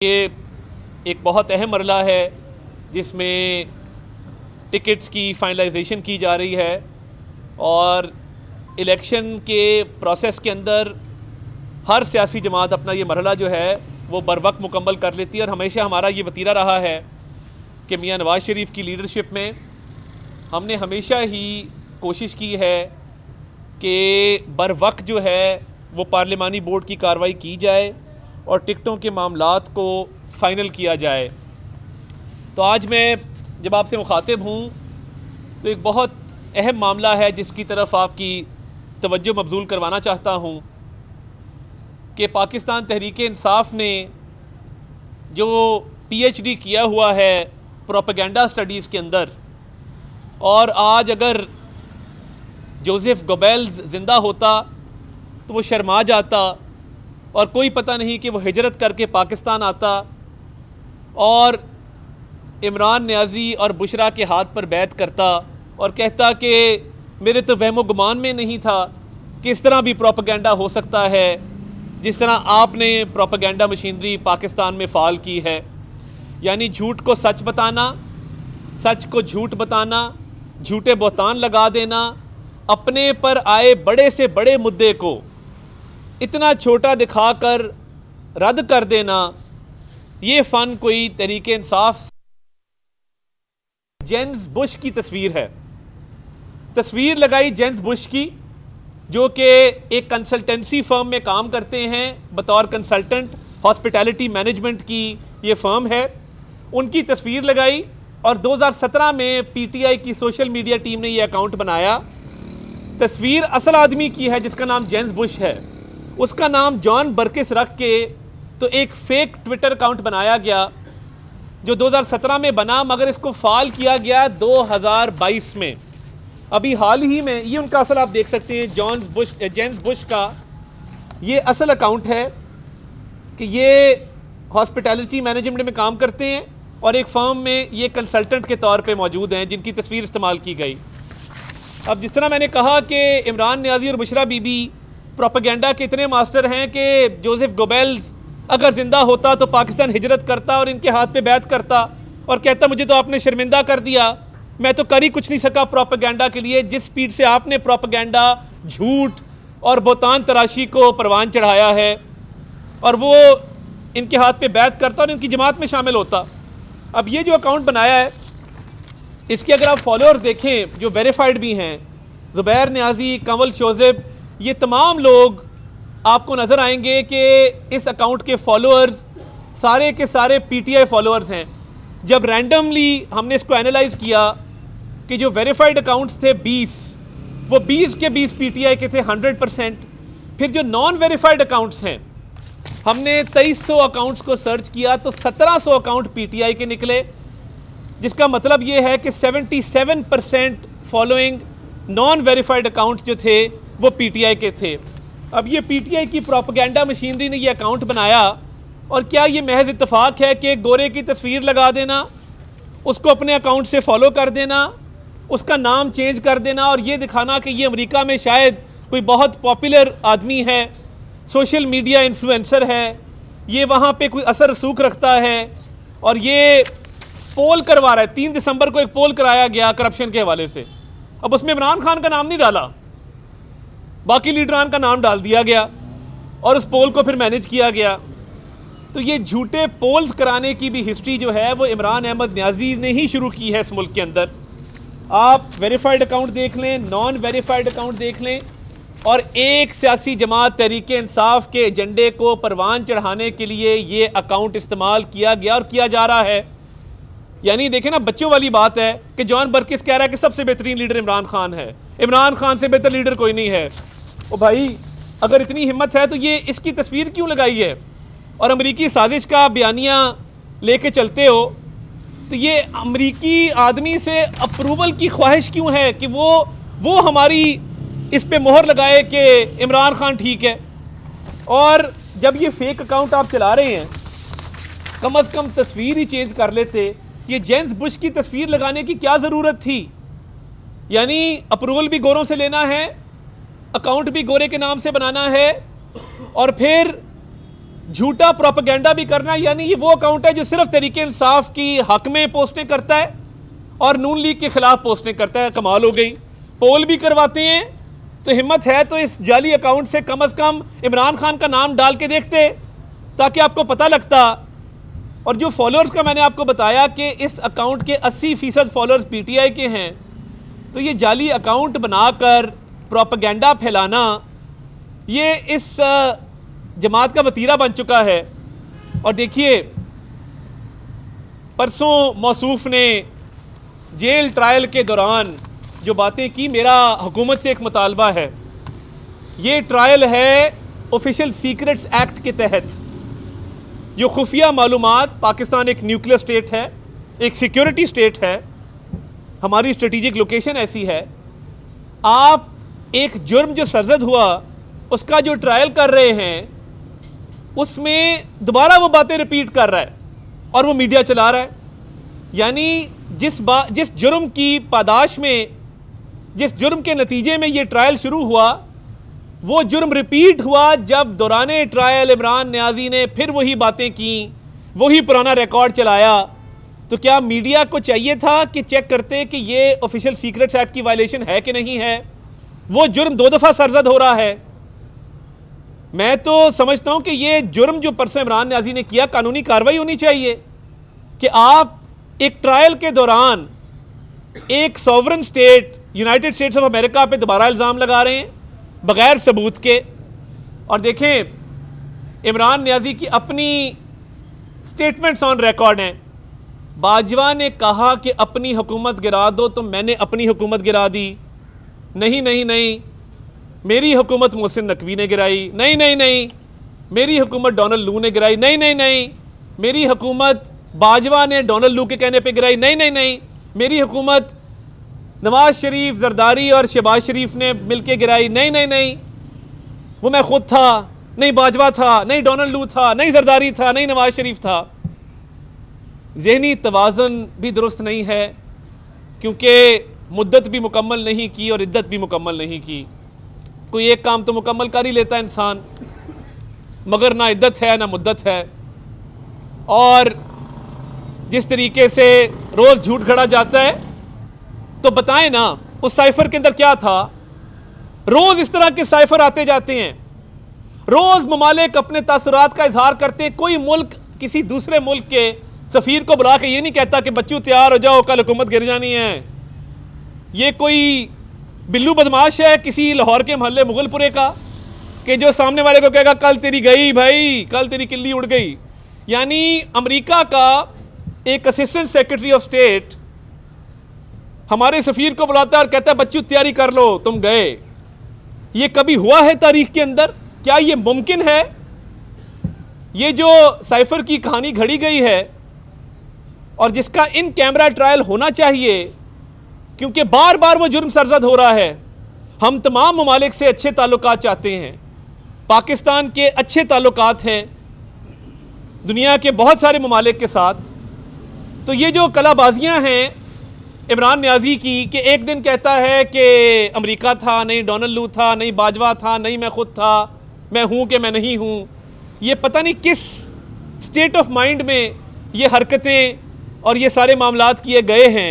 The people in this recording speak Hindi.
ये एक बहुत अहम मरला है जिसमें टिकट्स की फाइनलाइजेशन की जा रही है और इलेक्शन के प्रोसेस के अंदर हर सियासी जमात अपना ये मरला जो है वो बर वक्त मुकम्मल कर लेती है। और हमेशा हमारा ये वतीरा रहा है कि मियां नवाज़ शरीफ की लीडरशिप में हमने हमेशा ही कोशिश की है कि बर वक्त जो है वो पार्लिमानी बोर्ड की कार्रवाई की जाए और टिकटों के मामलात को फ़ाइनल किया जाए। तो आज मैं जब आपसे मुखातिब हूँ तो एक बहुत अहम मामला है जिसकी तरफ आपकी तवज्जो मबजूल करवाना चाहता हूँ कि पाकिस्तान तहरीक इंसाफ ने जो PhD किया हुआ है प्रोपेगेंडा स्टडीज़ के अंदर, और आज अगर जोसेफ गोबेल्स ज़िंदा होता तो वो शर्मा जाता और कोई पता नहीं कि वो हिजरत करके पाकिस्तान आता और इमरान नियाज़ी और बुशरा के हाथ पर बैत करता और कहता कि मेरे तो वहमो गुमान में नहीं था कि इस तरह भी प्रोपेगेंडा हो सकता है जिस तरह आपने प्रोपेगेंडा मशीनरी पाकिस्तान में फ़ाल की है। यानी झूठ को सच बताना, सच को झूठ बताना, झूठे बहतान लगा देना, अपने पर आए बड़े से बड़े मुद्दे को इतना छोटा दिखाकर रद्द कर देना, ये फ़न कोई तहरीक इंसाफ। जेम्स बुश की तस्वीर लगाई जेम्स बुश की, जो कि एक कंसल्टेंसी फर्म में काम करते हैं बतौर कंसल्टेंट, हॉस्पिटैलिटी मैनेजमेंट की ये फर्म है। उनकी तस्वीर लगाई और 2017 में PTI की सोशल मीडिया टीम ने ये अकाउंट बनाया। तस्वीर असल आदमी की है जिसका नाम जेम्स बुश है, उसका नाम जॉन बर्किस रख के तो एक फ़ेक ट्विटर अकाउंट बनाया गया जो 2017 में बना, मगर इसको फ़ाल किया गया 2022 में। अभी हाल ही में ये उनका असल आप देख सकते हैं, जेम्स बुश का ये असल अकाउंट है कि ये हॉस्पिटैलिटी मैनेजमेंट में काम करते हैं और एक फर्म में ये कंसल्टेंट के तौर पे मौजूद हैं जिनकी तस्वीर इस्तेमाल की गई। अब जिस तरह मैंने कहा कि इमरान नियाज़ी और बुशरा बीबी प्रोपेगेंडा के इतने मास्टर हैं कि जोसेफ गोबेल्स अगर ज़िंदा होता तो पाकिस्तान हिजरत करता और इनके हाथ पे बैत करता और कहता मुझे तो आपने शर्मिंदा कर दिया, मैं तो कर ही कुछ नहीं सका प्रोपेगेंडा के लिए। जिस स्पीड से आपने प्रोपेगेंडा, झूठ और बोतान तराशी को परवान चढ़ाया है, और वो इनके हाथ पे बैत करता और इनकी जमात में शामिल होता। अब ये जो अकाउंट बनाया है इसके अगर आप फॉलोअर देखें जो वेरीफाइड भी हैं, ज़ुबैर नियाज़ी, कंवल शोज़ेब, ये तमाम लोग आपको नज़र आएंगे कि इस अकाउंट के फॉलोअर्स सारे के सारे PTI फॉलोअर्स हैं। जब रैंडमली हमने इसको एनालाइज किया कि जो वेरीफाइड अकाउंट्स थे 20, वो 20 के 20 PTI के थे 100%। फिर जो नॉन वेरीफाइड अकाउंट्स हैं, हमने 2300 अकाउंट्स को सर्च किया तो 1700 अकाउंट PTI के निकले, जिसका मतलब ये है कि 77% फॉलोइंग नॉन वेरीफाइड अकाउंट्स जो थे वो PTI के थे। अब ये PTI की प्रोपेगेंडा मशीनरी ने ये अकाउंट बनाया, और क्या ये महज इत्तेफाक है कि गोरे की तस्वीर लगा देना, उसको अपने अकाउंट से फॉलो कर देना, उसका नाम चेंज कर देना और ये दिखाना कि ये अमेरिका में शायद कोई बहुत पॉपुलर आदमी है, सोशल मीडिया इन्फ्लुएंसर है, ये वहाँ पे कोई असर रसूख रखता है और ये पोल करवा रहा है। 3 दिसंबर को एक पोल कराया गया करप्शन के हवाले से। अब उसमें इमरान खान का नाम नहीं डाला, बाकी लीडरान का नाम डाल दिया गया और उस पोल को फिर मैनेज किया गया। तो ये झूठे पोल्स कराने की भी हिस्ट्री जो है वो इमरान अहमद नियाज़ी ने ही शुरू की है इस मुल्क के अंदर। आप वेरीफाइड अकाउंट देख लें, नॉन वेरीफाइड अकाउंट देख लें, और एक सियासी जमात तहरीक इंसाफ के एजेंडे को परवान चढ़ाने के लिए ये अकाउंट इस्तेमाल किया गया और किया जा रहा है। यानी देखें ना, बच्चों वाली बात है कि जॉन बर्किस कह रहा है कि सबसे बेहतरीन लीडर इमरान खान है, इमरान खान से बेहतर लीडर कोई नहीं है। ओ भाई, अगर इतनी हिम्मत है तो ये इसकी तस्वीर क्यों लगाई है और अमरीकी साजिश का बयानिया लेके चलते हो? तो ये अमरीकी आदमी से अप्रूवल की ख्वाहिश क्यों है कि वो हमारी इस पे मोहर लगाए कि इमरान खान ठीक है? और जब ये फेक अकाउंट आप चला रहे हैं, कम अज़ कम तस्वीर ही चेंज कर लेते। ये जेम्स बुश की तस्वीर लगाने की क्या ज़रूरत थी? यानी अप्रूवल भी गोरों से लेना है, अकाउंट भी गोरे के नाम से बनाना है, और फिर झूठा प्रोपेगेंडा भी करना, यानी ये वो अकाउंट है जो सिर्फ तहरीक इंसाफ की हक में पोस्टें करता है और नून लीग के खिलाफ पोस्टें करता है। कमाल हो गई। पोल भी करवाते हैं, तो हिम्मत है तो इस जाली अकाउंट से कम इमरान खान का नाम डाल के देखते ताकि आपको पता लगता। और जो फॉलोअर्स का मैंने आपको बताया कि इस अकाउंट के 80% फॉलोअर्स पीटीआई के हैं, तो ये जाली अकाउंट बनाकर प्रोपेगेंडा फैलाना ये इस जमात का वतीरा बन चुका है। और देखिए, परसों मौसूफ ने जेल ट्रायल के दौरान जो बातें की, मेरा हुकूमत से एक मुतालबा है, ये ट्रायल है ऑफिशियल सीक्रेट्स एक्ट के तहत। जो खुफिया मालूमात, पाकिस्तान एक न्यूक्लियर स्टेट है, एक सिक्योरिटी स्टेट है, हमारी स्ट्रेटेजिक लोकेशन ऐसी है, आप एक जुर्म जो सरजद हुआ उसका जो ट्रायल कर रहे हैं उसमें दोबारा वो बातें रिपीट कर रहा है और वो मीडिया चला रहा है। यानी जिस जुर्म की पादाश में, जिस जुर्म के नतीजे में ये ट्रायल शुरू हुआ, वो जुर्म रिपीट हुआ जब दौराने ट्रायल इमरान नियाजी ने फिर वही बातें की, वही पुराना रिकॉर्ड चलाया। तो क्या मीडिया को चाहिए था कि चेक करते कि ये ऑफिशियल सीक्रेट्स एक्ट की वायलेशन है कि नहीं है? वो जुर्म 2 दफ़ा सरजद हो रहा है। मैं तो समझता हूं कि ये जुर्म जो परसों इमरान नियाजी ने किया, कानूनी कार्रवाई होनी चाहिए कि आप एक ट्रायल के दौरान एक sovereign state United states of America पे दोबारा इल्ज़ाम लगा रहे हैं बगैर सबूत के। और देखें, इमरान नियाजी की अपनी स्टेटमेंट्स ऑन रिकॉर्ड हैं। बाजवा ने कहा कि अपनी हुकूमत गिरा दो, तो मैंने अपनी हुकूमत गिरा दी। नहीं नहीं नहीं, मेरी हुकूमत मोहसिन नकवी ने गिराई। नहीं नहीं नहीं, मेरी हुकूमत डोनाल्ड लू ने गिराई। नहीं नहीं नहीं, मेरी हुकूमत बाजवा ने डोनाल्ड लू के कहने पे गिराई। नहीं नहीं नहीं, मेरी हुकूमत नवाज शरीफ, जरदारी और शहबाज शरीफ ने मिलके गिराई। नहीं नहीं नहीं, वो मैं खुद था, नहीं बाजवा था, नहीं डोनाल्ड लू था, नहीं जरदारी था, नहीं नवाज शरीफ था। ज़हनी तवाज़ुन भी दुरुस्त नहीं है, क्योंकि मुद्दत भी मुकम्मल नहीं की और इद्दत भी मुकम्मल नहीं की। कोई एक काम तो मुकम्मल कर ही लेता है इंसान, मगर ना इद्दत है ना मुद्दत है। और जिस तरीके से रोज़ झूठ खड़ा जाता है, तो बताएं ना उस साइफर के अंदर क्या था? रोज़ इस तरह के साइफर आते जाते हैं, रोज़ ममालिक अपने तासुरात का इजहार करते हैं। कोई मुल्क किसी दूसरे मुल्क के सफ़ीर को बुला के ये नहीं कहता कि बच्चों तैयार हो जाओ, कल हुकूमत गिर जानी है। ये कोई बिल्लू बदमाश है किसी लाहौर के मोहल्ले मुगलपुरे का कि जो सामने वाले को कहेगा कल तेरी गई भाई, कल तेरी किल्ली उड़ गई। यानी अमेरिका का एक असिस्टेंट सेक्रेटरी ऑफ स्टेट हमारे सफ़ीर को बुलाता है और कहता है बच्चों तैयारी कर लो, तुम गए। ये कभी हुआ है तारीख के अंदर? क्या ये मुमकिन है? ये जो साइफर की कहानी घड़ी गई है और जिसका इन कैमरा ट्रायल होना चाहिए, क्योंकि बार बार वो जुर्म सरजद हो रहा है। हम तमाम ममालिक से अच्छे ताल्लुकात चाहते हैं, पाकिस्तान के अच्छे ताल्लुकात हैं दुनिया के बहुत सारे ममालिक के साथ। तो ये जो कलाबाजियाँ हैं इमरान नियाजी की कि एक दिन कहता है कि अमेरिका था, नहीं डोनाल्ड लू था, नहीं बाजवा था, नहीं मैं खुद था, मैं हूँ कि मैं नहीं हूँ। ये पता नहीं किस स्टेट ऑफ माइंड में ये हरकतें और ये सारे मामलात किए गए हैं।